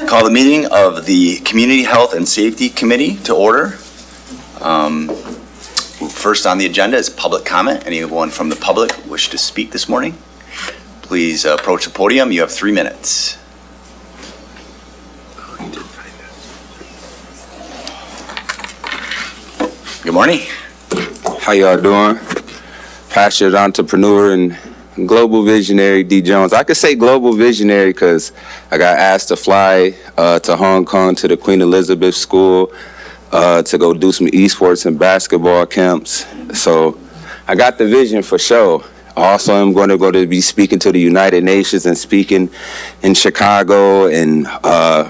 Call the meeting of the Community Health and Safety Committee to order. First on the agenda is public comment. Anyone from the public wish to speak this morning? Please approach the podium. You have 3 minutes. Good morning. How y'all doing? Passionate entrepreneur and global visionary D. Jones. I could say global visionary because I got asked to fly to Hong Kong to the Queen Elizabeth School to go do some esports and basketball camps. So I got the vision for sure. Also, I'm going to go to be speaking to the United Nations and speaking in Chicago and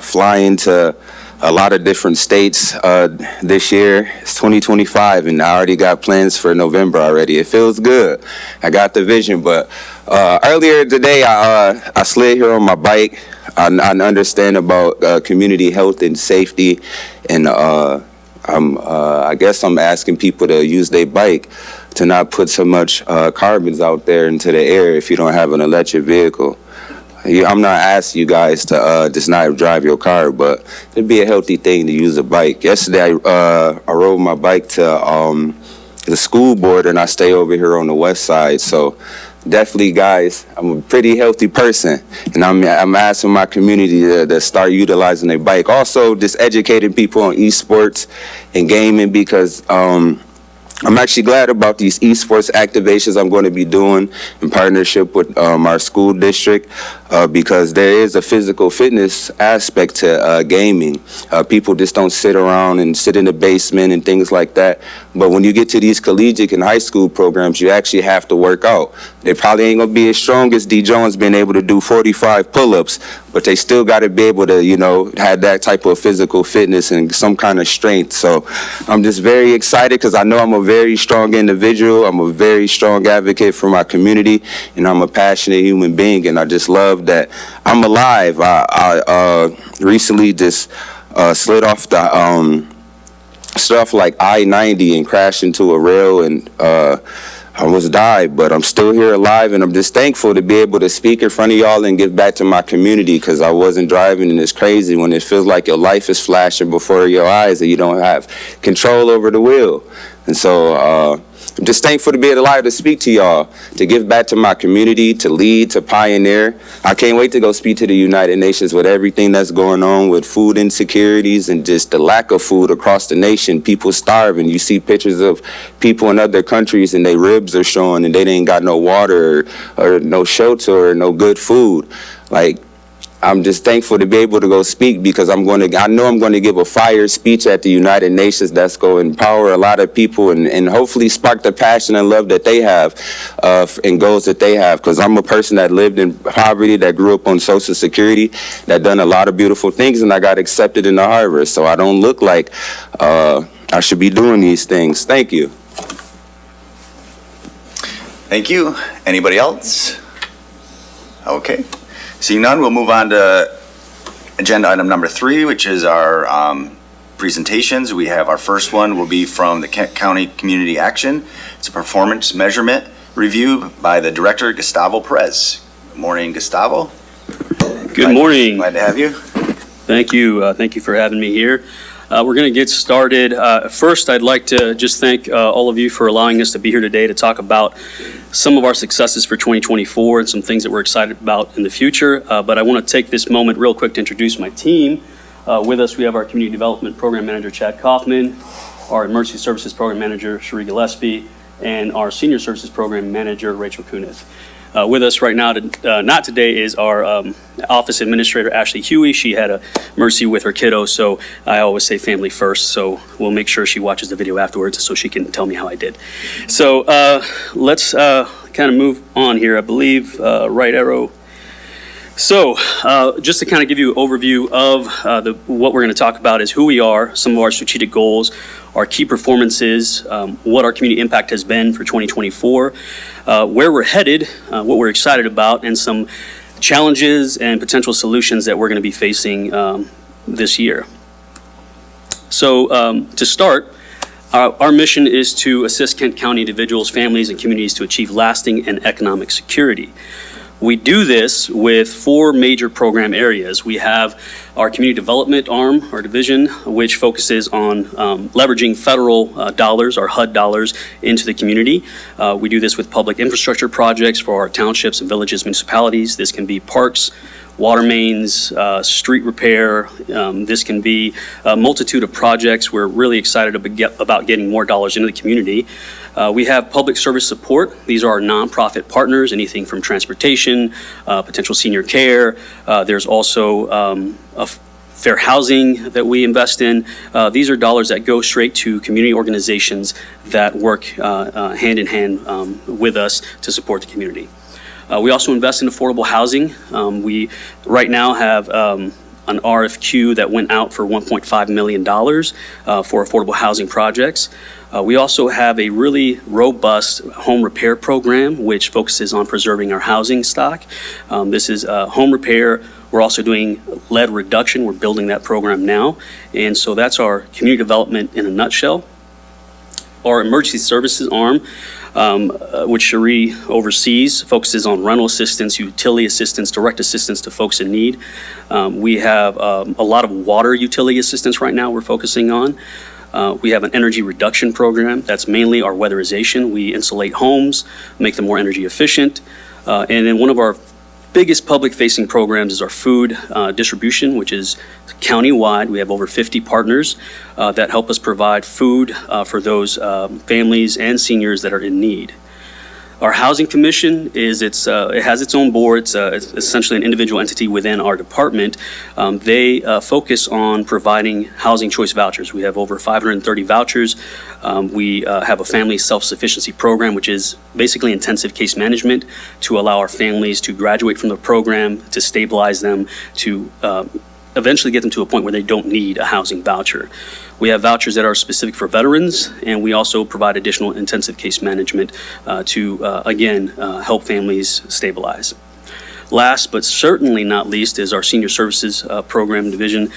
flying to a lot of different states this year. It's 2025 and I already got plans for November already. It feels good. I got the vision, but earlier today I slid here on my bike. I understand about community health and safety, and I guess I'm asking people to use their bike to not put so much carbons out there into the air if you don't have an electric vehicle. I'm not asking you guys to just not drive your car, but it'd be a healthy thing to use a bike. Yesterday, I rode my bike to the school board, and I stay over here on the west side. So definitely, guys, I'm a pretty healthy person, and I'm asking my community to start utilizing their bike. Also, just educating people on esports and gaming, because I'm actually glad about these esports activations I'm going to be doing in partnership with our school district, because there is a physical fitness aspect to gaming. People just don't sit around and sit in the basement and things like that. But when you get to these collegiate and high school programs, you actually have to work out. They probably ain't going to be as strong as D. Jones being able to do 45 pull-ups, but they still got to be able to, have that type of physical fitness and some kind of strength. So I'm just very excited because I know I'm a very strong individual. I'm a very strong advocate for my community, and I'm a passionate human being, and I just love that I'm alive. I recently just slid off the stuff like I-90 and crashed into a rail and I almost died, but I'm still here alive, and I'm just thankful to be able to speak in front of y'all and give back to my community, because I wasn't driving, and it's crazy when it feels like your life is flashing before your eyes and you don't have control over the wheel. And so I'm just thankful to be alive to speak to y'all, to give back to my community, to lead, to pioneer. I can't wait to go speak to the United Nations with everything that's going on with food insecurities and just the lack of food across the nation. People starving. You see pictures of people in other countries and their ribs are showing and they ain't got no water or no shelter or no good food. Like, I'm just thankful to be able to go speak, because I know I'm going to give a fire speech at the United Nations that's going to empower a lot of people and hopefully spark the passion and love that they have and goals that they have. Because I'm a person that lived in poverty, that grew up on Social Security, that done a lot of beautiful things, and I got accepted in the Harvard. So I don't look like I should be doing these things. Thank you. Thank you. Anybody else? Okay. Seeing none, we'll move on to agenda item number 3, which is our presentations. We have our first one will be from the Kent County Community Action. It's a performance measurement review by the director, Gustavo Perez. Good morning, Gustavo. Good morning. Glad to have you. Thank you. Thank you for having me here. We're going to get started. First, I'd like to just thank all of you for allowing us to be here today to talk about some of our successes for 2024 and some things that we're excited about in the future. But I want to take this moment real quick to introduce my team. With us, we have our Community Development Program Manager, Chad Kaufman, our Emergency Services Program Manager, Cherie Gillespie, and our Senior Services Program Manager, Rachel Kunith. With us right now, not today, is our Office Administrator, Ashley Huey. She had a emergency with her kiddo, so I always say family first, so we'll make sure she watches the video afterwards so she can tell me how I did. So let's kind of move on here. I believe right arrow. So just to kind of give you an overview of what we're going to talk about is who we are, some of our strategic goals, our key performances, what our community impact has been for 2024, where we're headed, what we're excited about, and some challenges and potential solutions that we're going to be facing this year. So to start, our mission is to assist Kent County individuals, families, and communities to achieve lasting and economic security. We do this with 4 major program areas. We have our community development arm, our division, which focuses on leveraging federal dollars, our HUD dollars, into the community. We do this with public infrastructure projects for our townships and villages, municipalities. This can be parks, water mains, street repair. This can be a multitude of projects. We're really excited about getting more dollars into the community. We have public service support. These are our nonprofit partners, anything from transportation, potential senior care. There's also fair housing that we invest in. These are dollars that go straight to community organizations that work hand in hand with us to support the community. We also invest in affordable housing. We right now have an RFQ that went out for $1.5 million for affordable housing projects. We also have a really robust home repair program, which focuses on preserving our housing stock. This is home repair. We're also doing lead reduction. We're building that program now. And so that's our community development in a nutshell. Our emergency services arm, which Cherie oversees, focuses on rental assistance, utility assistance, direct assistance to folks in need. We have a lot of water utility assistance right now we're focusing on. We have an energy reduction program. That's mainly our weatherization. We insulate homes, make them more energy efficient. And then one of our biggest public-facing programs is our food distribution, which is county-wide. We have over 50 partners that help us provide food for those families and seniors that are in need. Our Housing Commission it has its own board. It's essentially an individual entity within our department. They focus on providing housing choice vouchers. We have over 530 vouchers. We have a family self-sufficiency program, which is basically intensive case management to allow our families to graduate from the program, to stabilize them, to eventually get them to a point where they don't need a housing voucher. We have vouchers that are specific for veterans, and we also provide additional intensive case management to, again, help families stabilize. Last but certainly not least is our senior services program division.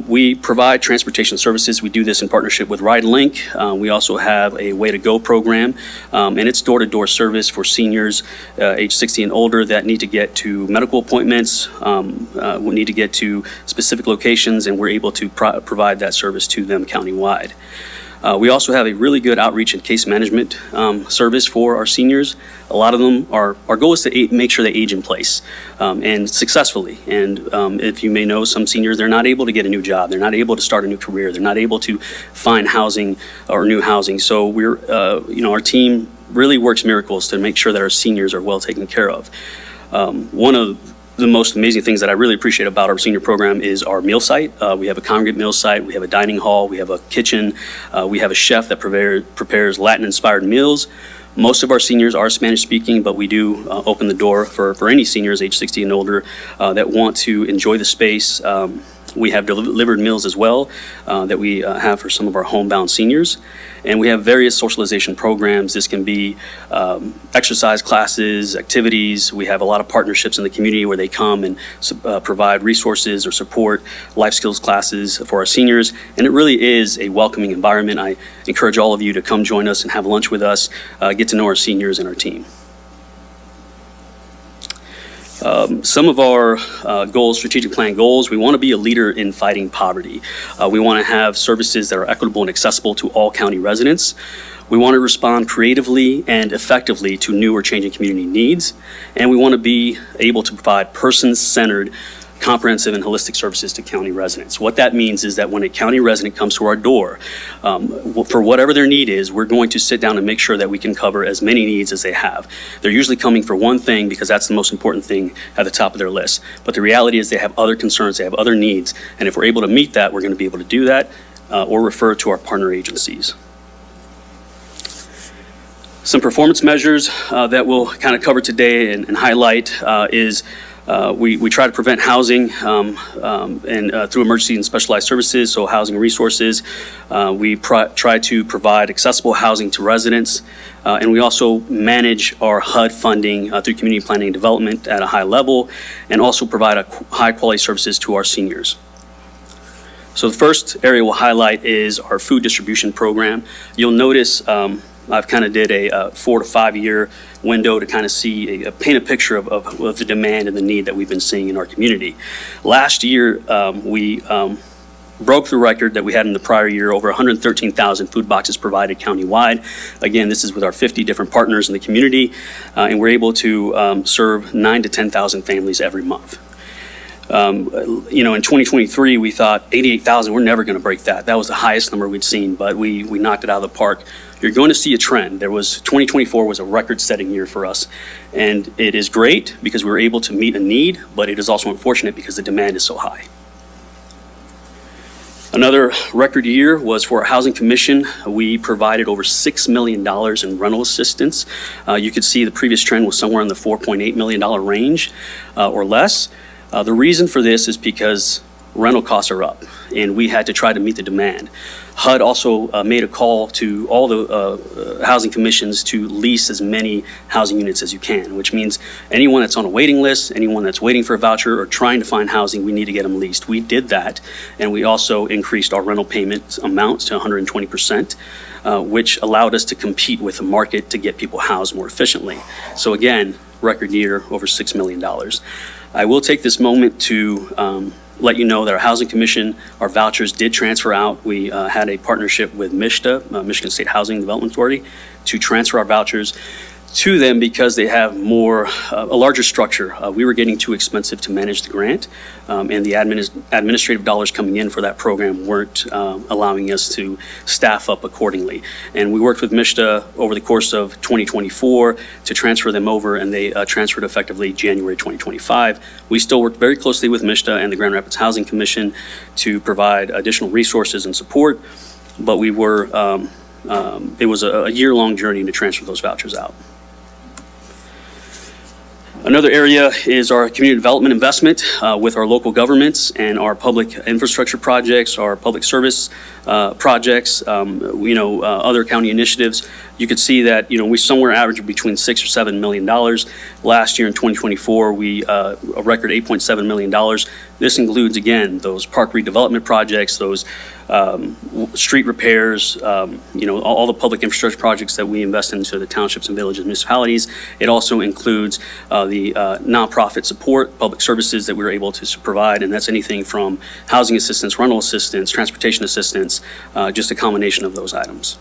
We provide transportation services. We do this in partnership with RideLink. We also have a Way to Go program, and it's door-to-door service for seniors age 60 and older that need to get to medical appointments, need to get to specific locations, and we're able to provide that service to them countywide. We also have a really good outreach and case management service for our seniors. A lot of them, our goal is to make sure they age in place and successfully. And if you may know, some seniors, they're not able to get a new job. They're not able to start a new career. They're not able to find housing or new housing. So we're, our team really works miracles to make sure that our seniors are well taken care of. One of the most amazing things that I really appreciate about our senior program is our meal site. We have a congregate meal site, we have a dining hall, we have a kitchen, we have a chef that prepares Latin-inspired meals. Most of our seniors are Spanish speaking, but we do open the door for any seniors age 60 and older that want to enjoy the space. We have delivered meals as well that we have for some of our homebound seniors. And we have various socialization programs. This can be exercise classes, activities. We have a lot of partnerships in the community where they come and provide resources or support life skills classes for our seniors. And it really is a welcoming environment. I encourage all of you to come join us and have lunch with us, get to know our seniors and our team. Some of our goals, strategic plan goals, we want to be a leader in fighting poverty. We want to have services that are equitable and accessible to all county residents. We want to respond creatively and effectively to new or changing community needs. And we want to be able to provide person-centered, comprehensive and holistic services to county residents. What that means is that when a county resident comes to our door, for whatever their need is, we're going to sit down and make sure that we can cover as many needs as they have. They're usually coming for one thing because that's the most important thing at the top of their list. But the reality is they have other concerns, they have other needs, and if we're able to meet that, we're going to be able to do that or refer to our partner agencies. Some performance measures that we'll kind of cover today and highlight is we try to prevent housing and through emergency and specialized services, so housing resources. We try to provide accessible housing to residents, and we also manage our HUD funding through community planning and development at a high level, and also provide high quality services to our seniors. So the first area we'll highlight is our food distribution program. You'll notice I've kind of did a 4 to 5 year window to kind of see, paint a picture of the demand and the need that we've been seeing in our community. Last year, we broke the record that we had in the prior year, over 113,000 food boxes provided countywide. Again, this is with our 50 different partners in the community, and we're able to serve 9,000 to 10,000 families every month. You know, in 2023, we thought 88,000, we're never going to break that. That was the highest number we'd seen, but we knocked it out of the park. You're going to see a trend. 2024 was a record-setting year for us, and it is great because we were able to meet a need, but it is also unfortunate because the demand is so high. Another record year was for our Housing Commission. We provided over $6 million in rental assistance. You could see the previous trend was somewhere in the $4.8 million range or less. The reason for this is because rental costs are up, and we had to try to meet the demand. HUD also made a call to all the housing commissions to lease as many housing units as you can, which means anyone that's on a waiting list, anyone that's waiting for a voucher or trying to find housing, we need to get them leased. We did that, and we also increased our rental payment amounts to 120%, which allowed us to compete with the market to get people housed more efficiently. So again, record year, over $6 million. I will take this moment to let you know that our Housing Commission, our vouchers did transfer out. We had a partnership with MSHDA, Michigan State Housing Development Authority, to transfer our vouchers to them because they have a larger structure. We were getting too expensive to manage the grant, and the administrative dollars coming in for that program weren't allowing us to staff up accordingly. And we worked with MSHDA over the course of 2024 to transfer them over, and they transferred effectively January 2025. We still worked very closely with MSHDA and the Grand Rapids Housing Commission to provide additional resources and support, but we were, it was a year-long journey to transfer those vouchers out. Another area is our community development investment with our local governments and our public infrastructure projects, our public service projects, other county initiatives. You could see that, we somewhere average between $6 or $7 million. Last year in 2024, we a record $8.7 million. This includes, again, those park redevelopment projects, those street repairs, all the public infrastructure projects that we invest into the townships and villages and municipalities. It also includes the nonprofit support, public services that we were able to provide, and that's anything from housing assistance, rental assistance, transportation assistance, just a combination of those items.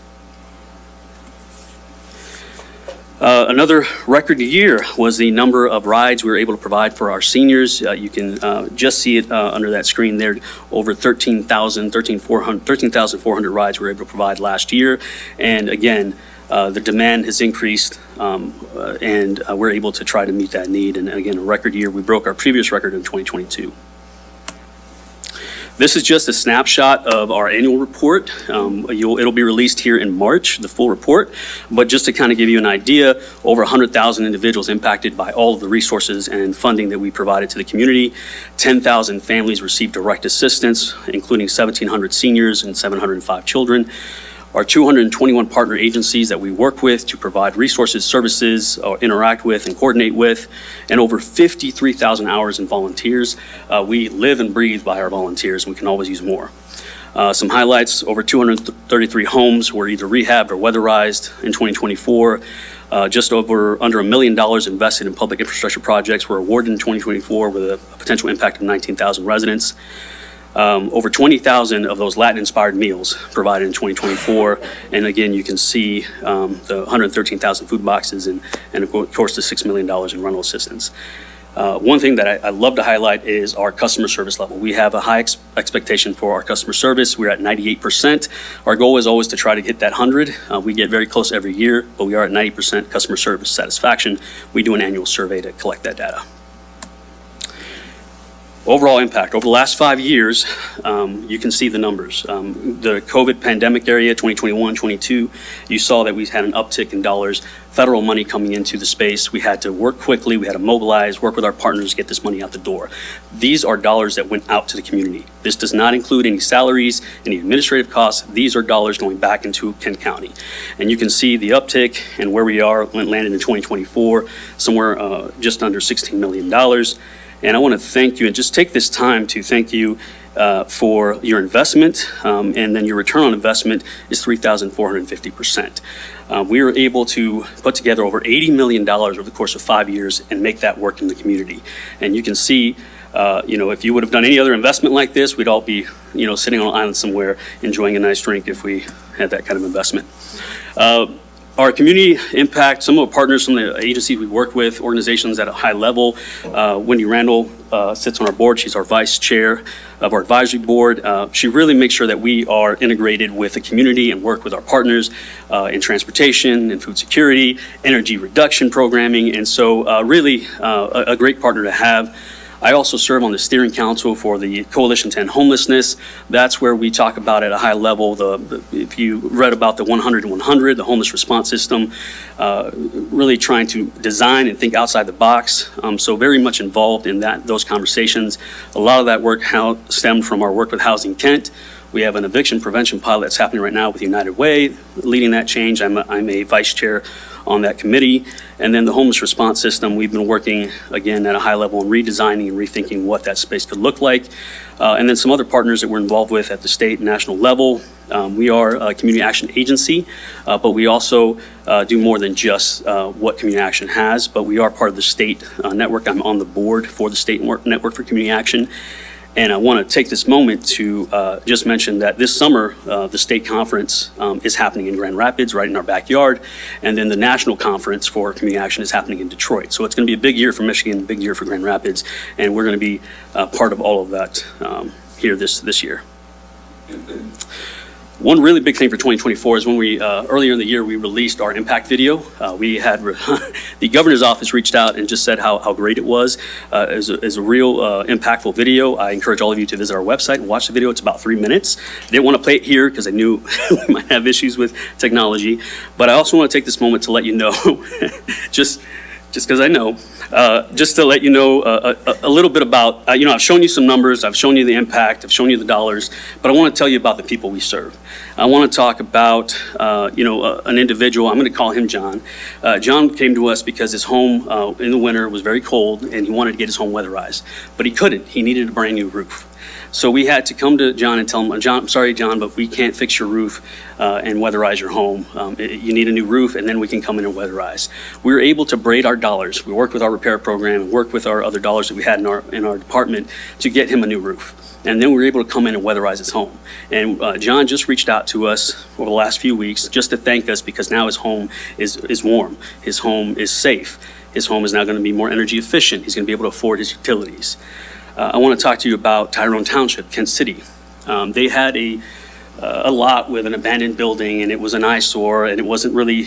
Another record year was the number of rides we were able to provide for our seniors. You can just see it under that screen there. Over 13,400 rides we were able to provide last year. And again, the demand has increased, and we're able to try to meet that need. And again, a record year. We broke our previous record in 2022. This is just a snapshot of our annual report. It'll be released here in March, the full report. But just to kind of give you an idea, over 100,000 individuals impacted by all of the resources and funding that we provided to the community. 10,000 families received direct assistance, including 1,700 seniors and 705 children. Our 221 partner agencies that we work with to provide resources, services, or interact with and coordinate with, and over 53,000 hours in volunteers. We live and breathe by our volunteers, and we can always use more. Some highlights: over 233 homes were either rehabbed or weatherized in 2024. Just under $1 million invested in public infrastructure projects were awarded in 2024 with a potential impact of 19,000 residents. Over 20,000 of those Latin-inspired meals provided in 2024. And again, you can see the 113,000 food boxes and of course the $6 million in rental assistance. One thing that I love to highlight is our customer service level. We have a high expectation for our customer service. We're at 98%. Our goal is always to try to hit that 100. We get very close every year, but we are at 90% customer service satisfaction. We do an annual survey to collect that data. Overall impact, over the last 5 years, you can see the numbers. The COVID pandemic area, 2021, 22, you saw that we had an uptick in dollars, federal money coming into the space. We had to work quickly, we had to mobilize, work with our partners to get this money out the door. These are dollars that went out to the community. This does not include any salaries, any administrative costs. These are dollars going back into Kent County. And you can see the uptick and where we are, landed in 2024, somewhere just under $16 million. And I want to thank you and just take this time to thank you for your investment, and then your return on investment is 3,450%. We were able to put together over $80 million over the course of 5 years and make that work in the community. And you can see, if you would have done any other investment like this, we'd all be, sitting on an island somewhere enjoying a nice drink if we had that kind of investment. Our community impact, some of our partners, some of the agencies we work with, organizations at a high level. Wendy Randall sits on our board. She's our vice chair of our advisory board. She really makes sure that we are integrated with the community and work with our partners in transportation and food security, energy reduction programming, and so really a great partner to have. I also serve on the steering council for the Coalition to End Homelessness. That's where we talk about at a high level, if you read about the 100-100, the homeless response system, really trying to design and think outside the box. So very much involved in those conversations. A lot of that work stemmed from our work with Housing Kent. We have an eviction prevention pilot that's happening right now with United Way, leading that change. I'm a vice chair on that committee. And then the homeless response system, we've been working, again, at a high level on redesigning and rethinking what that space could look like. And then some other partners that we're involved with at the state and national level. We are a community action agency, but we also do more than just what community action has, but we are part of the state network. I'm on the board for the state network for community action. And I want to take this moment to just mention that this summer, the state conference is happening in Grand Rapids, right in our backyard. And then the national conference for community action is happening in Detroit. So it's going to be a big year for Michigan, a big year for Grand Rapids. And we're going to be part of all of that here this year. One really big thing for 2024 is when we, earlier in the year, we released our impact video. We had, the governor's office reached out and just said how great it was. It's a real impactful video. I encourage all of you to visit our website and watch the video. It's about 3 minutes. I didn't want to play it here because I knew we might have issues with technology. But I also want to take this moment to let you know, just because I know, just to let you know a little bit about, I've shown you some numbers, I've shown you the impact, I've shown you the dollars, but I want to tell you about the people we serve. I want to talk about, an individual, I'm going to call him John. John came to us because his home in the winter was very cold and he wanted to get his home weatherized, but he couldn't. He needed a brand new roof. So we had to come to John and tell him, John, I'm sorry, John, but we can't fix your roof and weatherize your home. You need a new roof, and then we can come in and weatherize. We were able to braid our dollars. We worked with our repair program and worked with our other dollars that we had in our department to get him a new roof. And then we were able to come in and weatherize his home. And John just reached out to us over the last few weeks just to thank us because now his home is warm. His home is safe. His home is now going to be more energy efficient. He's going to be able to afford his utilities. I want to talk to you about Tyrone Township, Kent City. They had a lot with an abandoned building, and it was an eyesore, and it wasn't really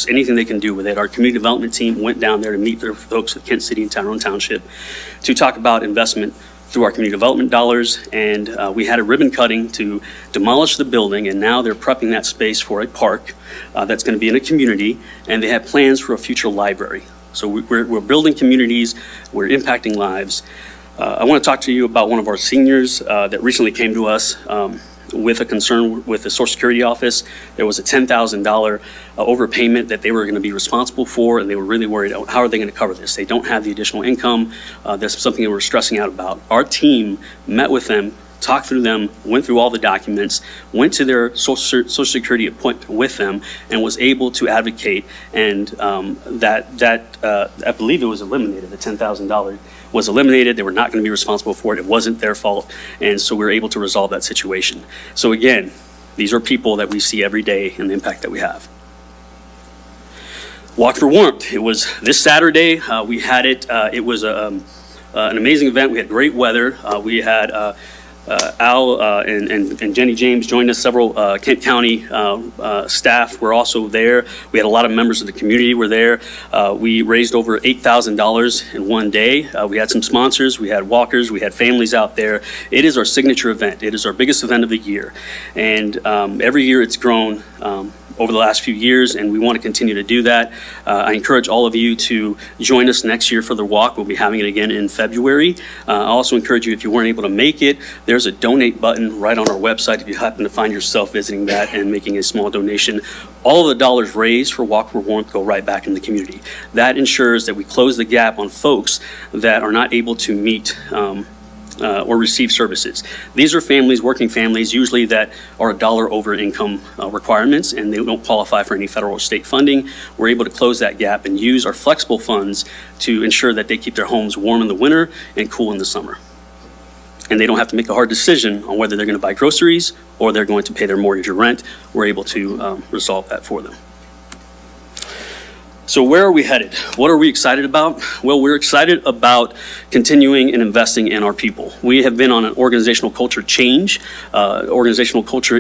anything they can do with it. Our community development team went down there to meet the folks at Kent City and Tyrone Township to talk about investment through our community development dollars, and we had a ribbon cutting to demolish the building, and now they're prepping that space for a park that's going to be in a community, and they have plans for a future library. So we're building communities, we're impacting lives. I want to talk to you about one of our seniors that recently came to us with a concern with the Social Security office. There was a $10,000 overpayment that they were going to be responsible for, and they were really worried, how are they going to cover this? They don't have the additional income. That's something that we're stressing out about. Our team met with them, talked through them, went through all the documents, went to their Social Security appointment with them, and was able to advocate, and I believe it was eliminated, the $10,000 was eliminated. They were not going to be responsible for it. It wasn't their fault. And so we were able to resolve that situation. So again, these are people that we see every day and the impact that we have. Walk for Warmth. It was this Saturday. We had it. It was an amazing event. We had great weather. We had Al and Jenny James joined us. Several Kent County staff were also there. We had a lot of members of the community were there. We raised over $8,000 in one day. We had some sponsors. We had walkers. We had families out there. It is our signature event. It is our biggest event of the year. And every year it's grown over the last few years, and we want to continue to do that. I encourage all of you to join us next year for the walk. We'll be having it again in February. I also encourage you, if you weren't able to make it, there's a donate button right on our website if you happen to find yourself visiting that and making a small donation. All of the dollars raised for Walk for Warmth go right back in the community. That ensures that we close the gap on folks that are not able to meet or receive services. These are families, working families, usually that are $1 over income requirements, and they don't qualify for any federal or state funding. We're able to close that gap and use our flexible funds to ensure that they keep their homes warm in the winter and cool in the summer. And they don't have to make a hard decision on whether they're going to buy groceries or they're going to pay their mortgage or rent. We're able to resolve that for them. So where are we headed? What are we excited about? Well, we're excited about continuing and investing in our people. We have been on an organizational culture change. Organizational culture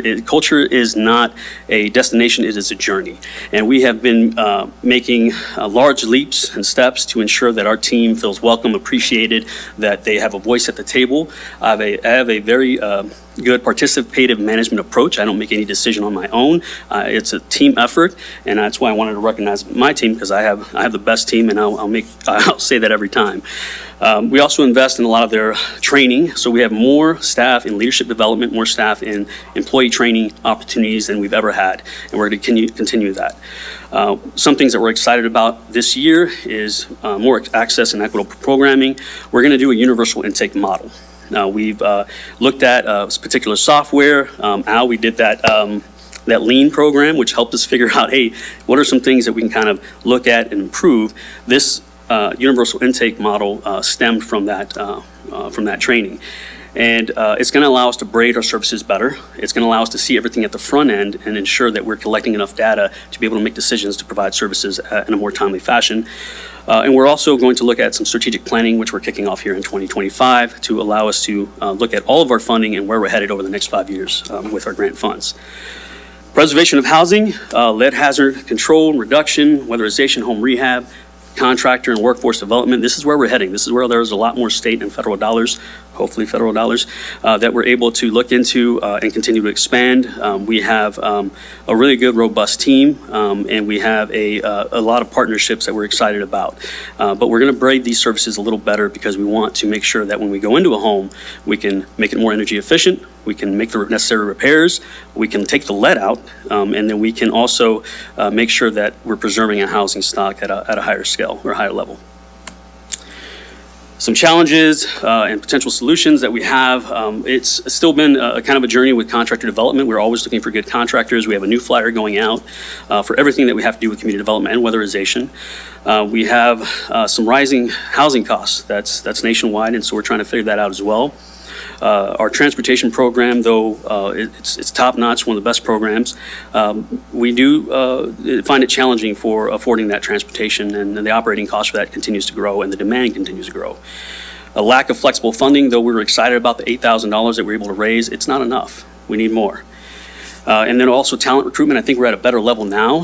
is not a destination, it is a journey. And we have been making large leaps and steps to ensure that our team feels welcome, appreciated, that they have a voice at the table. I have a very good participative management approach. I don't make any decision on my own. It's a team effort, and that's why I wanted to recognize my team, because I have the best team, and I'll say that every time. We also invest in a lot of their training, so we have more staff in leadership development, more staff in employee training opportunities than we've ever had, and we're going to continue that. Some things that we're excited about this year is more access and equitable programming. We're going to do a universal intake model. We've looked at particular software. Al, we did that lean program, which helped us figure out, hey, what are some things that we can kind of look at and improve? This universal intake model stemmed from that training. And it's going to allow us to braid our services better. It's going to allow us to see everything at the front end and ensure that we're collecting enough data to be able to make decisions to provide services in a more timely fashion. And we're also going to look at some strategic planning, which we're kicking off here in 2025, to allow us to look at all of our funding and where we're headed over the next 5 years with our grant funds. Preservation of housing, lead hazard control, reduction, weatherization, home rehab, contractor and workforce development. This is where we're heading. This is where there's a lot more state and federal dollars, hopefully federal dollars, that we're able to look into and continue to expand. We have a really good, robust team, and we have a lot of partnerships that we're excited about. But we're going to braid these services a little better because we want to make sure that when we go into a home, we can make it more energy efficient, we can make the necessary repairs, we can take the lead out, and then we can also make sure that we're preserving a housing stock at a higher scale or higher level. Some challenges and potential solutions that we have. It's still been a kind of a journey with contractor development. We're always looking for good contractors. We have a new flyer going out for everything that we have to do with community development and weatherization. We have some rising housing costs. That's nationwide, and so we're trying to figure that out as well. Our transportation program, though it's top-notch, one of the best programs, we do find it challenging for affording that transportation, and the operating cost for that continues to grow, and the demand continues to grow. A lack of flexible funding, though we were excited about the $8,000 that we were able to raise, it's not enough. We need more. And then also talent recruitment, I think we're at a better level now.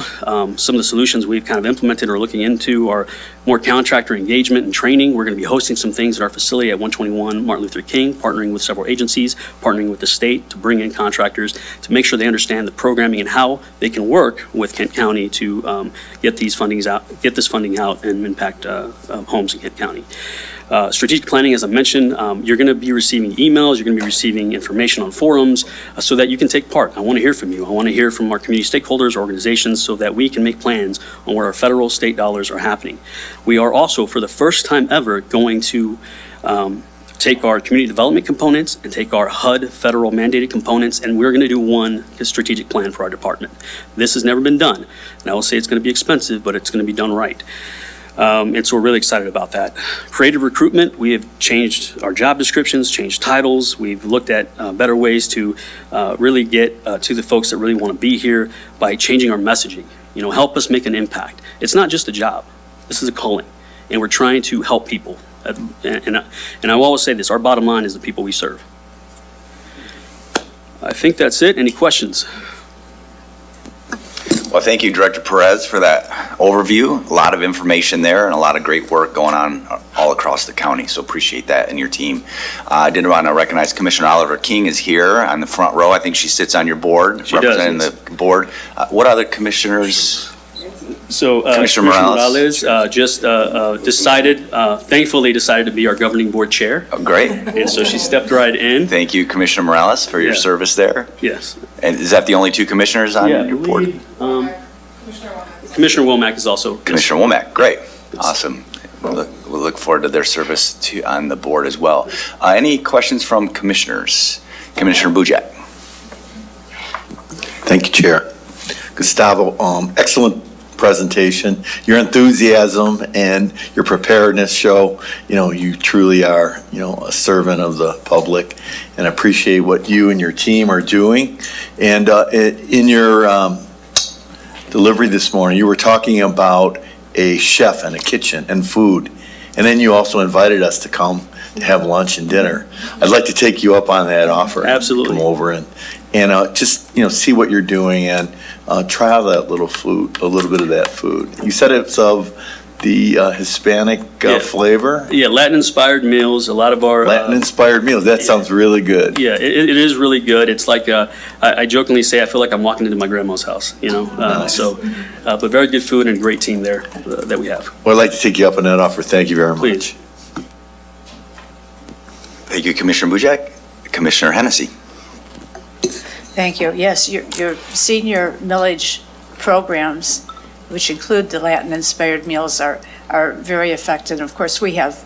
Some of the solutions we've kind of implemented or looking into are more contractor engagement and training. We're going to be hosting some things at our facility at 121 Martin Luther King, partnering with several agencies, partnering with the state to bring in contractors to make sure they understand the programming and how they can work with Kent County to get this funding out and impact homes in Kent County. Strategic planning, as I mentioned, you're going to be receiving emails, you're going to be receiving information on forums so that you can take part. I want to hear from you. I want to hear from our community stakeholders, organizations, so that we can make plans on where our federal, state dollars are happening. We are also, for the first time ever, going to take our community development components and take our HUD federal mandated components, and we're going to do one strategic plan for our department. This has never been done, and I will say it's going to be expensive, but it's going to be done right. And so we're really excited about that. Creative recruitment, we have changed our job descriptions, changed titles. We've looked at better ways to really get to the folks that really want to be here by changing our messaging. You know, help us make an impact. It's not just a job. This is a calling, and we're trying to help people. And I will always say this, our bottom line is the people we serve. I think that's it. Any questions? Well, thank you, Director Perez, for that overview. A lot of information there and a lot of great work going on all across the county, so appreciate that and your team. I did want to recognize Commissioner Oliver King is here on the front row. I think she sits on your board, She does, representing yes. the board. What other commissioners? So Commissioner Morales. just decided, thankfully decided to be our governing board chair. Oh, great. And so she stepped right in. Thank you, Commissioner Morales, for your Yeah. service there. Yes. And is that the only two commissioners on Yeah, your board? Commissioner Womack is also. Commissioner Womack, great, awesome. We'll look forward to their service on the board as well. Any questions from commissioners? Commissioner Bujak. Thank you, Chair. Gustavo, excellent presentation. Your enthusiasm and your preparedness show, you truly are, a servant of the public, and appreciate what you and your team are doing. And in your delivery this morning, you were talking about a chef and a kitchen and food, and then you also invited us to come to have lunch and dinner. I'd like to take you up on that offer. Absolutely. Come over and just, see what you're doing and try out that little food, a little bit of that food. You said it's of the Hispanic Yeah. flavor? Yeah, Latin-inspired meals, a lot of our. Latin-inspired meals, that sounds really good. Yeah, it is really good. It's like, I jokingly say, I feel like I'm walking into my grandma's house, Nice. But very good food and a great team there that we have. Well, I'd like to take you up on that offer. Thank you very much. Please. Thank you, Commissioner Bujak. Commissioner Hennessy. Thank you. Yes, your senior millage programs, which include the Latin-inspired meals, are very effective. Of course, we have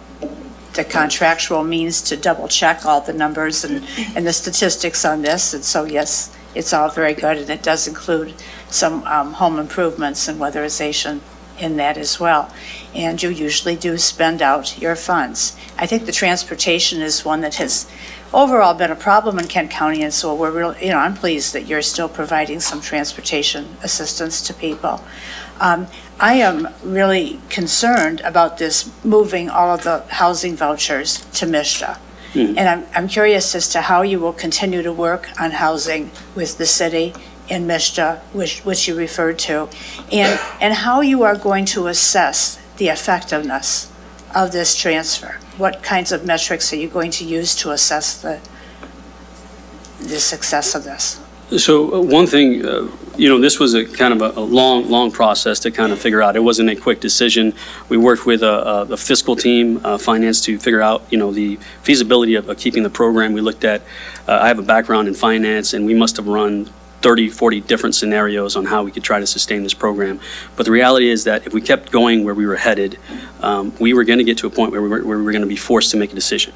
the contractual means to double-check all the numbers and the statistics on this. And so, yes, it's all very good, and it does include some home improvements and weatherization in that as well. And you usually do spend out your funds. I think the transportation is one that has overall been a problem in Kent County, and so we're really, I'm pleased that you're still providing some transportation assistance to people. I am really concerned about this moving all of the housing vouchers to MISTA. And I'm curious as to how you will continue to work on housing with the city in MISTA, which you referred to, and how you are going to assess the effectiveness of this transfer. What kinds of metrics are you going to use to assess the success of this? So one thing, this was a kind of a long process to kind of figure out. It wasn't a quick decision. We worked with the fiscal team, finance, to figure out, the feasibility of keeping the program. We looked at, I have a background in finance, and we must have run 30, 40 different scenarios on how we could try to sustain this program. But the reality is that if we kept going where we were headed, we were going to get to a point where we were going to be forced to make a decision.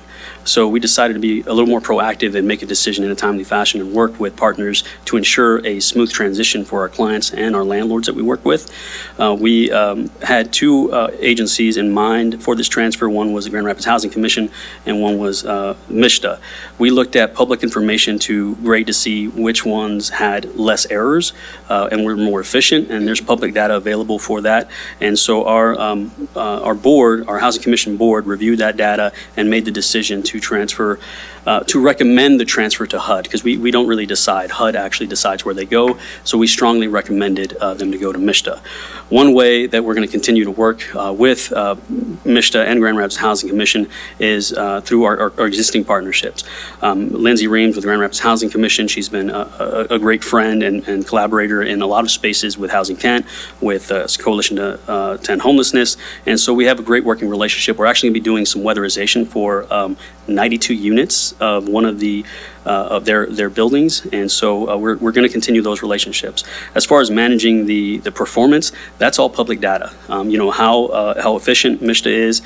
So we decided to be a little more proactive and make a decision in a timely fashion and work with partners to ensure a smooth transition for our clients and our landlords that we work with. We had two agencies in mind for this transfer. One was the Grand Rapids Housing Commission and one was MISTA. We looked at public information to grade to see which ones had less errors and were more efficient, and there's public data available for that. And so our board, our Housing Commission board, reviewed that data and made the decision to transfer, to recommend the transfer to HUD, because we don't really decide. HUD actually decides where they go, so we strongly recommended them to go to MISTA. One way that we're going to continue to work with MISTA and Grand Rapids Housing Commission is through our existing partnerships. Lindsay Reams with Grand Rapids Housing Commission, she's been a great friend and collaborator in a lot of spaces with Housing Kent, with Coalition to End Homelessness, and so we have a great working relationship. We're actually going to be doing some weatherization for 92 units of one of the of their buildings, and so we're going to continue those relationships. As far as managing the performance, that's all public data. How efficient MISTA is.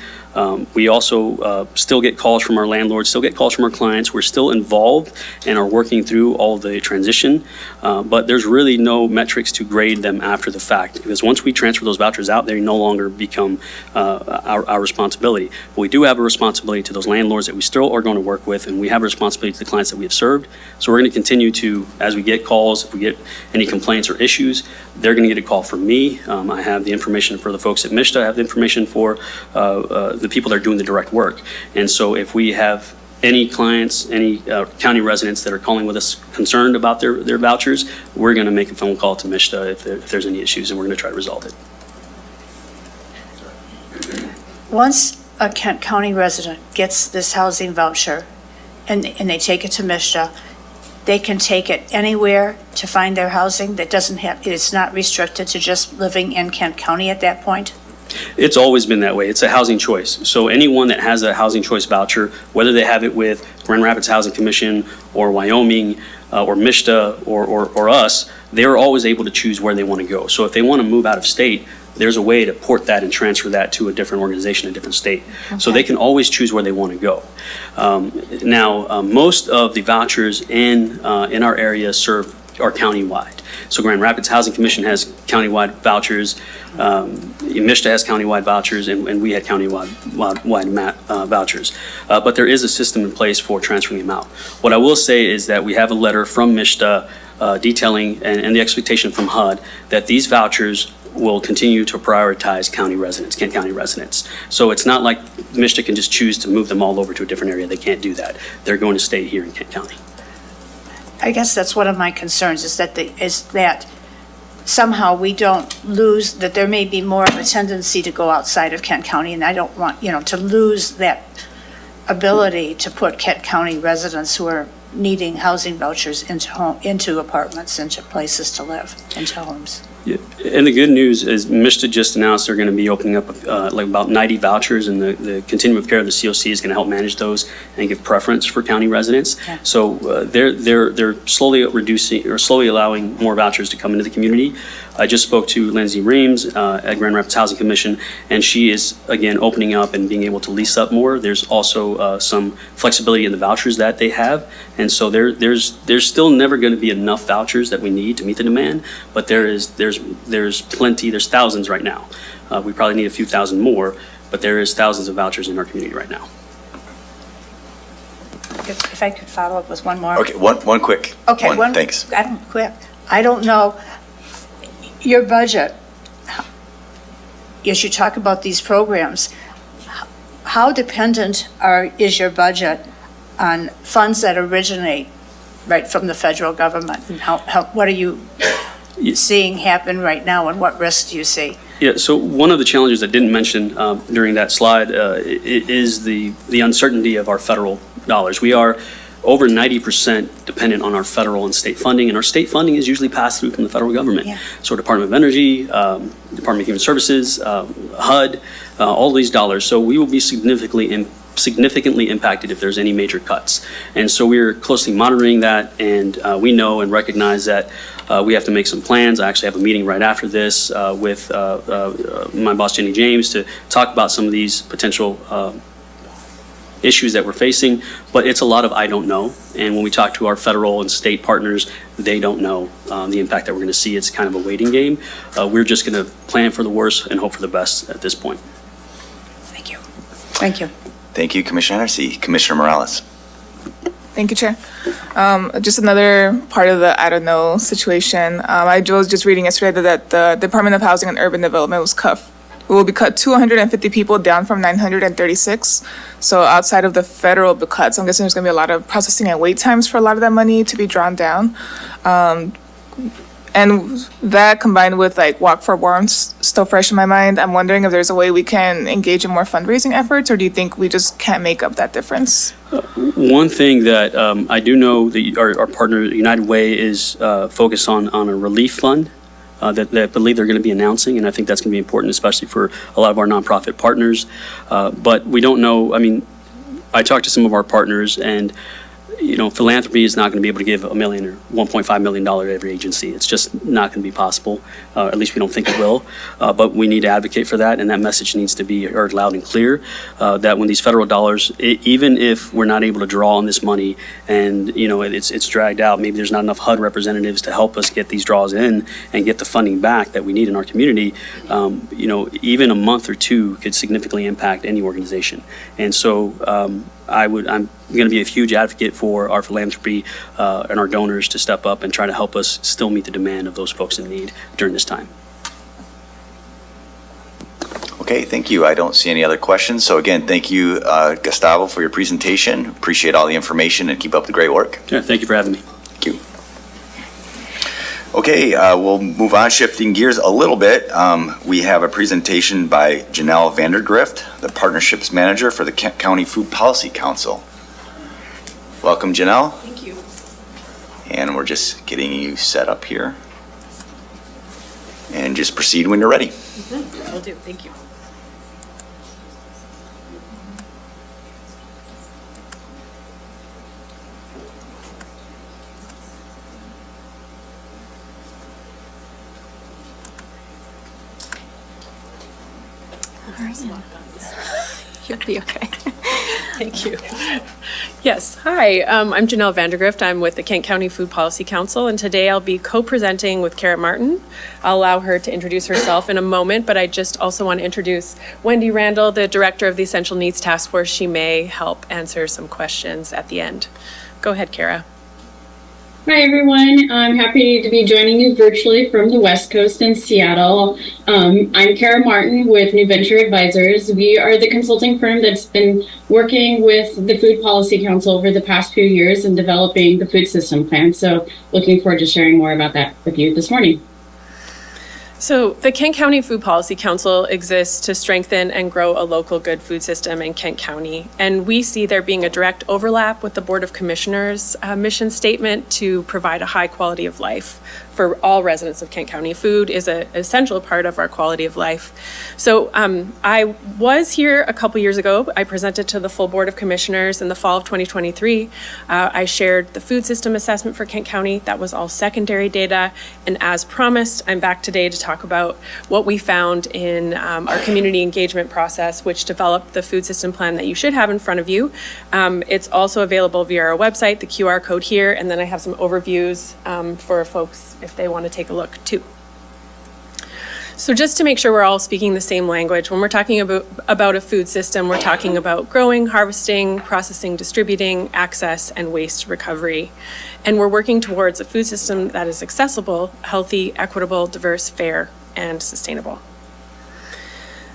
We also still get calls from our landlords, still get calls from our clients. We're still involved and are working through all the transition, but there's really no metrics to grade them after the fact, because once we transfer those vouchers out, they no longer become our responsibility. But we do have a responsibility to those landlords that we still are going to work with, and we have a responsibility to the clients that we have served. So we're going to continue to, as we get calls, if we get any complaints or issues, they're going to get a call from me. I have the information for the folks at MISTA. I have the information for the people that are doing the direct work. And so if we have any clients, any county residents that are calling with us concerned about their vouchers, we're going to make a phone call to MSHDA if there's any issues, and we're going to try to resolve it. Once a Kent County resident gets this housing voucher and they take it to MSHDA, they can take it anywhere to find their housing that doesn't have, it's not restricted to just living in Kent County at that point? It's always been that way. It's a housing choice. So anyone that has a housing choice voucher, whether they have it with Grand Rapids Housing Commission or Wyoming or MSHDA or us, they're always able to choose where they want to go. So if they want to move out of state, there's a way to port that and transfer that to a different organization, a different state. So they can always choose where they want to go. Now, most of the vouchers in our area are countywide. So Grand Rapids Housing Commission has countywide vouchers, MSHDA has countywide vouchers, and we had countywide vouchers. But there is a system in place for transferring them out. What I will say is that we have a letter from MSHDA detailing, and the expectation from HUD, that these vouchers will continue to prioritize county residents, Kent County residents. So it's not like MSHDA can just choose to move them all over to a different area. They can't do that. They're going to stay here in Kent County. I guess that's one of my concerns, is that somehow we don't lose, that there may be more of a tendency to go outside of Kent County, and I don't want, to lose that ability to put Kent County residents who are needing housing vouchers into apartments, into places to live, into homes. Yeah. And the good news is MSHDA just announced they're going to be opening up like about 90 vouchers, and the continuum of care of the COC is going to help manage those and give preference for county residents. Yeah. So they're slowly reducing or slowly allowing more vouchers to come into the community. I just spoke to Lindsay Reams at Grand Rapids Housing Commission, and she is again opening up and being able to lease up more. There's also some flexibility in the vouchers that they have, and so there's still never going to be enough vouchers that we need to meet the demand, but there's plenty. There's thousands right now. We probably need a few thousand more, but there is thousands of vouchers in our community right now. If I could follow up with one more. Okay, one quick. Okay, Thanks. I don't quit. I don't know, your budget, as you talk about these programs, how dependent is your budget on funds that originate right from the federal government? And what are you seeing happen right now, and what risks do you see? Yeah, so one of the challenges I didn't mention during that slide is the uncertainty of our federal dollars. We are over 90% dependent on our federal and state funding, and our state funding is usually passed through from the federal government. Yeah. So Department of Energy, Department of Human Services, HUD, all these dollars. So we will be significantly impacted if there's any major cuts. And so we're closely monitoring that, and we know and recognize that we have to make some plans. I actually have a meeting right after this with my boss, Jenny James, to talk about some of these potential issues that we're facing, but it's a lot of I don't know. And when we talk to our federal and state partners, they don't know the impact that we're going to see. It's kind of a waiting game. We're just going to plan for the worst and hope for the best at this point. Thank you. Thank you. Thank you, Commissioner Hennessy. Commissioner Morales. Thank you, Chair. Just another part of the I don't know situation. I was just reading yesterday that the Department of Housing and Urban Development will be cut 250 people down from 936. So outside of the federal cuts, I'm guessing there's going to be a lot of processing and wait times for a lot of that money to be drawn down. And that combined with like Walk for Warmth still fresh in my mind, I'm wondering if there's a way we can engage in more fundraising efforts, or do you think we just can't make up that difference? One thing that I do know that our partner United Way is focused on a relief fund that I believe they're going to be announcing, and I think that's going to be important, especially for a lot of our nonprofit partners. But we don't know. I mean, I talked to some of our partners, and philanthropy is not going to be able to give $1 million or $1.5 million to every agency. It's just not going to be possible. At least we don't think it will. But we need to advocate for that, and that message needs to be heard loud and clear. That when these federal dollars, even if we're not able to draw on this money, and it's dragged out, maybe there's not enough HUD representatives to help us get these draws in and get the funding back that we need in our community. Even a month or two could significantly impact any organization. And so I'm going to be a huge advocate for our philanthropy and our donors to step up and try to help us still meet the demand of those folks in need during this time. Okay, thank you. I don't see any other questions. So again, thank you, Gustavo, for your presentation. Appreciate all the information and keep up the great work. Yeah, thank you for having me. Thank you. Okay, we'll move on, shifting gears a little bit. We have a presentation by Janelle Vandergrift, the Partnerships Manager for the Kent County Food Policy Council. Welcome, Janelle. Thank you. And we're just getting you set up here. And just proceed when you're ready. Will do. Thank you. You'll be okay. Thank you. Yes, hi, I'm Janelle Vandergrift. I'm with the Kent County Food Policy Council, and today I'll be co-presenting with Kara Martin. I'll allow her to introduce herself in a moment, but I just also want to introduce Wendy Randall, the Director of the Essential Needs Task Force. She may help answer some questions at the end. Go ahead, Kara. Hi, everyone. I'm happy to be joining you virtually from the West Coast in Seattle. I'm Kara Martin with New Venture Advisors. We are the consulting firm that's been working with the Food Policy Council over the past few years in developing the food system plan. So looking forward to sharing more about that with you this morning. So the Kent County Food Policy Council exists to strengthen and grow a local good food system in Kent County. And we see there being a direct overlap with the Board of Commissioners' mission statement to provide a high quality of life for all residents of Kent County. Food is an essential part of our quality of life. So I was here a couple years ago. I presented to the full Board of Commissioners in the fall of 2023. I shared the food system assessment for Kent County. That was all secondary data. And as promised, I'm back today to talk about what we found in our community engagement process, which developed the food system plan that you should have in front of you. It's also available via our website, the QR code here, and then I have some overviews for folks if they want to take a look too. So just to make sure we're all speaking the same language, when we're talking about a food system, we're talking about growing, harvesting, processing, distributing, access, and waste recovery. And we're working towards a food system that is accessible, healthy, equitable, diverse, fair, and sustainable.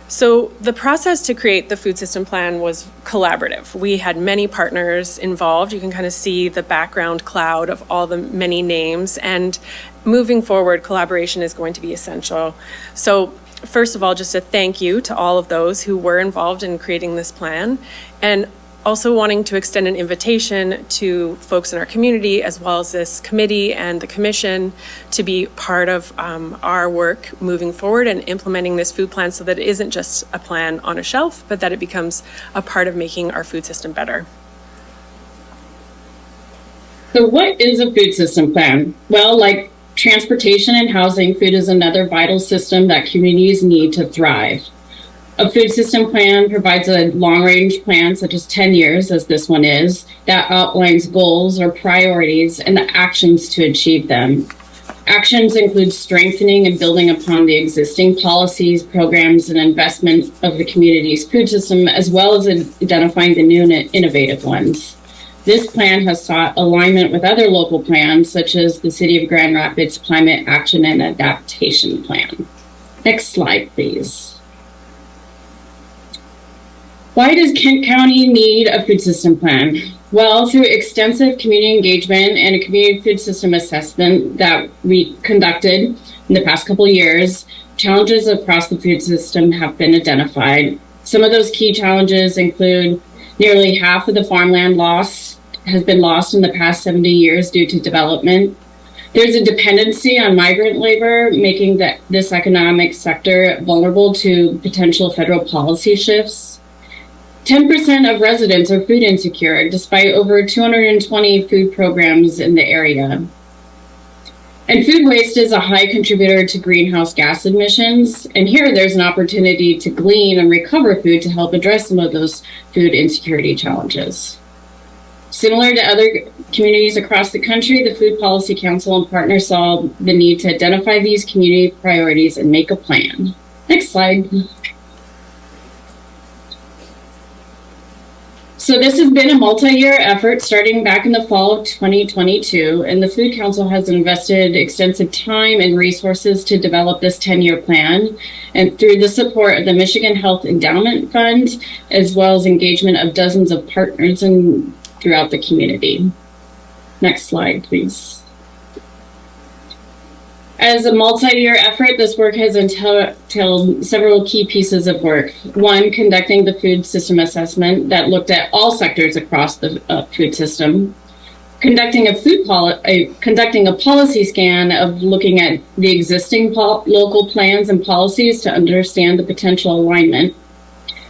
So the process to create the food system plan was collaborative. We had many partners involved. You can kind of see the background cloud of all the many names. And moving forward, collaboration is going to be essential. So first of all, just a thank you to all of those who were involved in creating this plan, and also wanting to extend an invitation to folks in our community, as well as this committee and the commission, to be part of our work moving forward and implementing this food plan so that it isn't just a plan on a shelf, but that it becomes a part of making our food system better. So what is a food system plan? Well, like transportation and housing, food is another vital system that communities need to thrive. A food system plan provides a long-range plan, such as 10 years, as this one is, that outlines goals or priorities and the actions to achieve them. Actions include strengthening and building upon the existing policies, programs, and investment of the community's food system, as well as identifying the new and innovative ones. This plan has sought alignment with other local plans, such as the City of Grand Rapids Climate Action and Adaptation Plan. Next slide, please. Why does Kent County need a food system plan? Well, through extensive community engagement and a community food system assessment that we conducted in the past couple of years, challenges across the food system have been identified. Some of those key challenges include nearly half of the farmland loss has been lost in the past 70 years due to development. There's a dependency on migrant labor, making this economic sector vulnerable to potential federal policy shifts. 10% of residents are food insecure, despite over 220 food programs in the area. And food waste is a high contributor to greenhouse gas emissions. And here there's an opportunity to glean and recover food to help address some of those food insecurity challenges. Similar to other communities across the country, the Food Policy Council and partners saw the need to identify these community priorities and make a plan. Next slide. So this has been a multi-year effort starting back in the fall of 2022, and the Food Council has invested extensive time and resources to develop this 10-year plan, and through the support of the Michigan Health Endowment Fund, as well as engagement of dozens of partners throughout the community. Next slide, please. As a multi-year effort, this work has entailed several key pieces of work. One, conducting the food system assessment that looked at all sectors across the food system. Conducting a policy scan of looking at the existing local plans and policies to understand the potential alignment.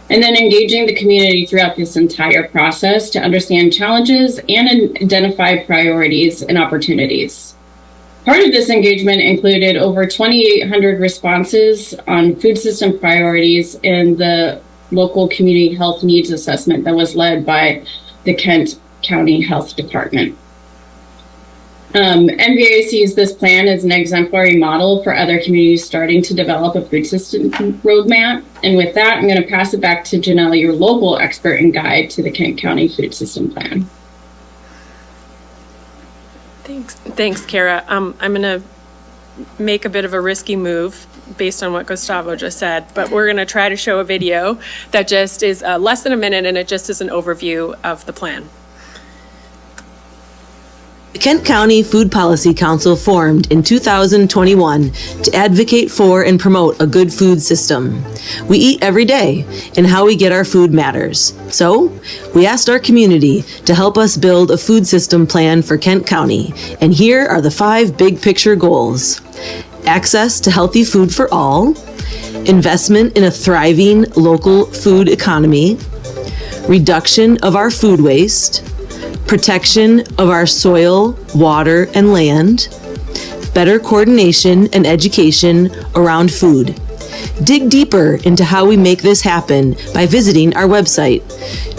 And then engaging the community throughout this entire process to understand challenges and identify priorities and opportunities. Part of this engagement included over 2,800 responses on food system priorities in the local community health needs assessment that was led by the Kent County Health Department. MVA sees this plan as an exemplary model for other communities starting to develop a food system roadmap. And with that, I'm going to pass it back to Janelle, your local expert and guide to the Kent County Food System Plan. Thanks, Kara. I'm going to make a bit of a risky move based on what Gustavo just said, but we're going to try to show a video that just is less than a minute, and it just is an overview of the plan. The Kent County Food Policy Council formed in 2021 to advocate for and promote a good food system. We eat every day, and how we get our food matters. So, we asked our community to help us build a food system plan for Kent County, and here are the 5 big picture goals. Access to healthy food for all, investment in a thriving local food economy, reduction of our food waste, protection of our soil, water, and land, better coordination and education around food. Dig deeper into how we make this happen by visiting our website.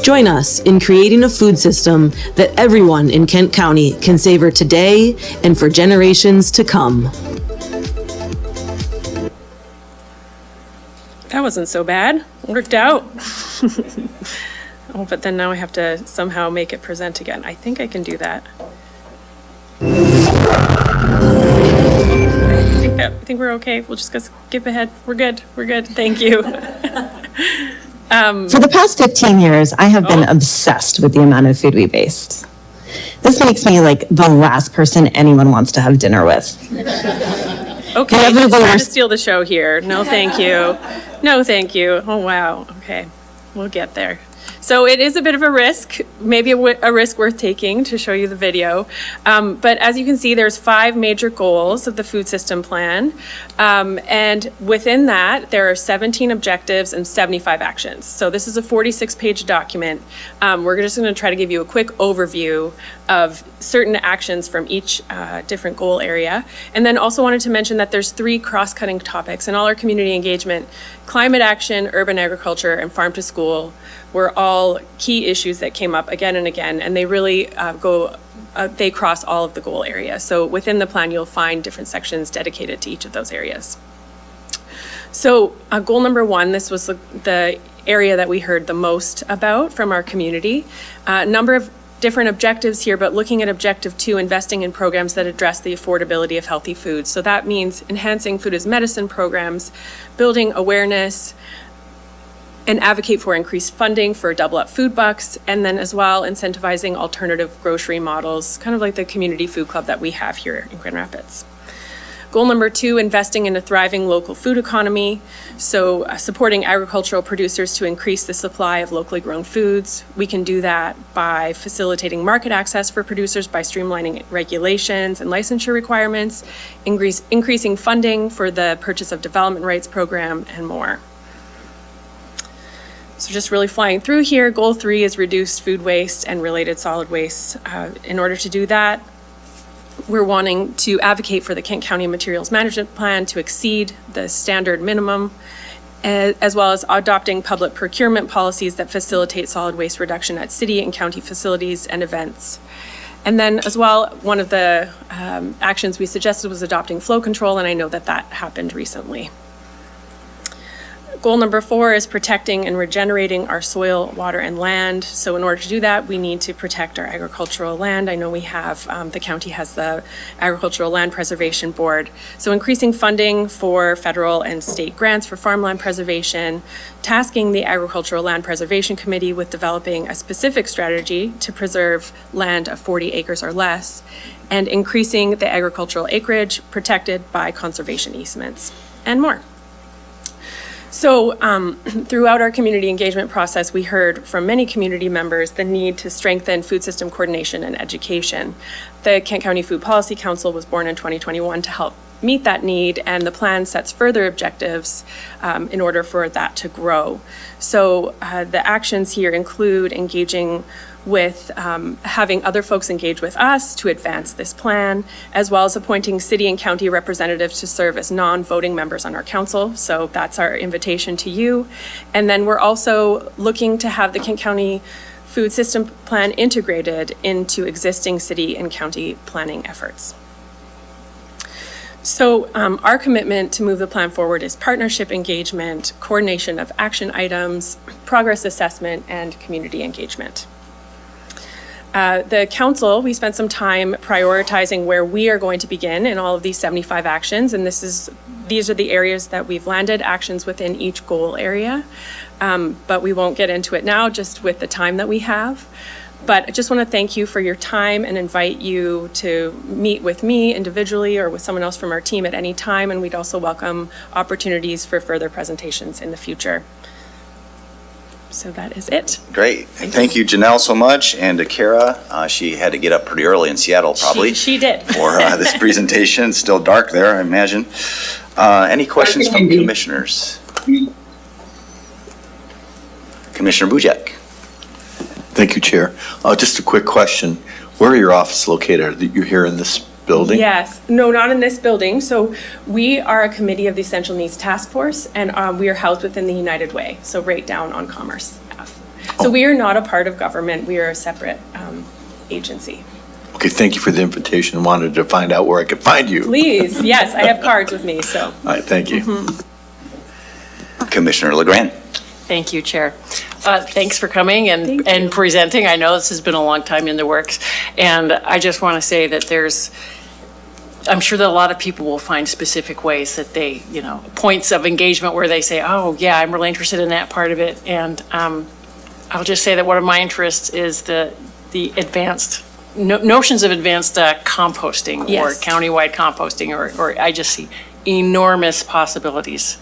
Join us in creating a food system that everyone in Kent County can savor today and for generations to come. That wasn't so bad. Worked out. Oh, but then now I have to somehow make it present again. I think I can do that. I think we're okay. We'll just go skip ahead. We're good. We're good. Thank you. For the past 15 years, I have been obsessed with the amount of food we waste. This makes me like the last person anyone wants to have dinner with. Okay, just trying to steal the show here. No, thank you. No, thank you. Oh, wow. Okay, we'll get there. So it is a bit of a risk, maybe a risk worth taking to show you the video. But as you can see, there's 5 major goals of the food system plan. And within that, there are 17 objectives and 75 actions. So this is a 46-page document. We're just going to try to give you a quick overview of certain actions from each different goal area. And then also wanted to mention that there's 3 cross-cutting topics in all our community engagement: climate action, urban agriculture, and farm to school were all key issues that came up again and again, and they really they cross all of the goal areas. So within the plan, you'll find different sections dedicated to each of those areas. So goal number 1, this was the area that we heard the most about from our community. A number of different objectives here, but looking at objective 2, investing in programs that address the affordability of healthy foods. So that means enhancing food as medicine programs, building awareness, and advocate for increased funding for Double Up Food Bucks, and then as well incentivizing alternative grocery models, kind of like the community food club that we have here in Grand Rapids. Goal number 2, investing in a thriving local food economy. So supporting agricultural producers to increase the supply of locally grown foods. We can do that by facilitating market access for producers by streamlining regulations and licensure requirements, increasing funding for the purchase of development rights program, and more. So just really flying through here, goal 3 is reduce food waste and related solid waste. In order to do that, we're wanting to advocate for the Kent County Materials Management Plan to exceed the standard minimum, as well as adopting public procurement policies that facilitate solid waste reduction at city and county facilities and events. And then as well, one of the actions we suggested was adopting flow control, and I know that that happened recently. goal number 4 is protecting and regenerating our soil, water, and land. So in order to do that, we need to protect our agricultural land. I know we have, the county has the Agricultural Land Preservation Board. So increasing funding for federal and state grants for farmland preservation, tasking the Agricultural Land Preservation Committee with developing a specific strategy to preserve land of 40 acres or less, and increasing the agricultural acreage protected by conservation easements, and more. So throughout our community engagement process, we heard from many community members the need to strengthen food system coordination and education. The Kent County Food Policy Council was born in 2021 to help meet that need, and the plan sets further objectives in order for that to grow. So the actions here include engaging with having other folks engage with us to advance this plan, as well as appointing city and county representatives to serve as non-voting members on our council. So that's our invitation to you. And then we're also looking to have the Kent County Food System Plan integrated into existing city and county planning efforts. So our commitment to move the plan forward is partnership engagement, coordination of action items, progress assessment, and community engagement. The council, we spent some time prioritizing where we are going to begin in all of these 75 actions, and these are the areas that we've landed actions within each goal area. But we won't get into it now, just with the time that we have. But I just want to thank you for your time and invite you to meet with me individually or with someone else from our team at any time, and we'd also welcome opportunities for further presentations in the future. So that is it. Great. Thank you, Janelle, so much. And to Kara, she had to get up pretty early in Seattle, probably. She did. For this presentation. It's still dark there, I imagine. Any questions from commissioners? Commissioner Bujek. Thank you, Chair. Just a quick question. Where are your offices located? Are you here in this building? Yes. No, not in this building. So we are a committee of the Essential Needs Task Force, and we are housed within the United Way, so right down on Commerce Ave. So we are not a part of government. We are a separate agency. Okay, thank you for the invitation. Wanted to find out where I could find you. Please. Yes, I have cards with me, so. All right, thank you. Commissioner LeGrand. Thank you, Chair. Thanks for coming and presenting. I know this has been a long time in the works. And I just want to say that I'm sure that a lot of people will find specific ways that they, points of engagement where they say, oh, yeah, I'm really interested in that part of it. And I'll just say that one of my interests is the advanced, notions of advanced composting or countywide composting, or I just see enormous possibilities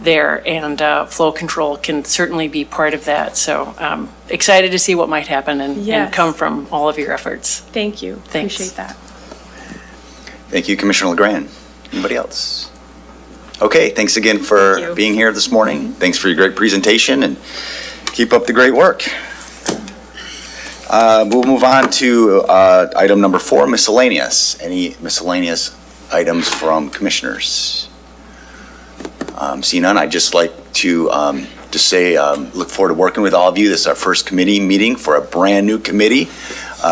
there, and flow control can certainly be part of that. So excited to see what might happen and come from all of your efforts. Thank you. Thanks. Appreciate that. Thank you, Commissioner LeGrand. Anybody else? Okay, thanks again for being here this morning. Thanks for your great presentation, and keep up the great work. We'll move on to item number 4, miscellaneous. Any miscellaneous items from commissioners? Seeing none, I'd just like to just say look forward to working with all of you. This is our first committee meeting for a brand new committee.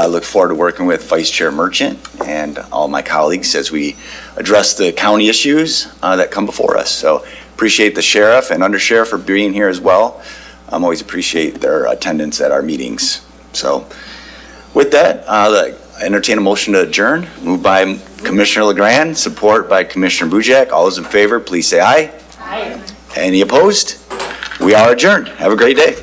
Look forward to working with Vice Chair Merchant and all my colleagues as we address the county issues that come before us. So appreciate the sheriff and undersheriff for being here as well. Always appreciate their attendance at our meetings. So with that, I entertain a motion to adjourn. Moved by Commissioner LeGrand, support by Commissioner Bujek. All those in favor, please say aye. Aye. Any opposed? We are adjourned. Have a great day.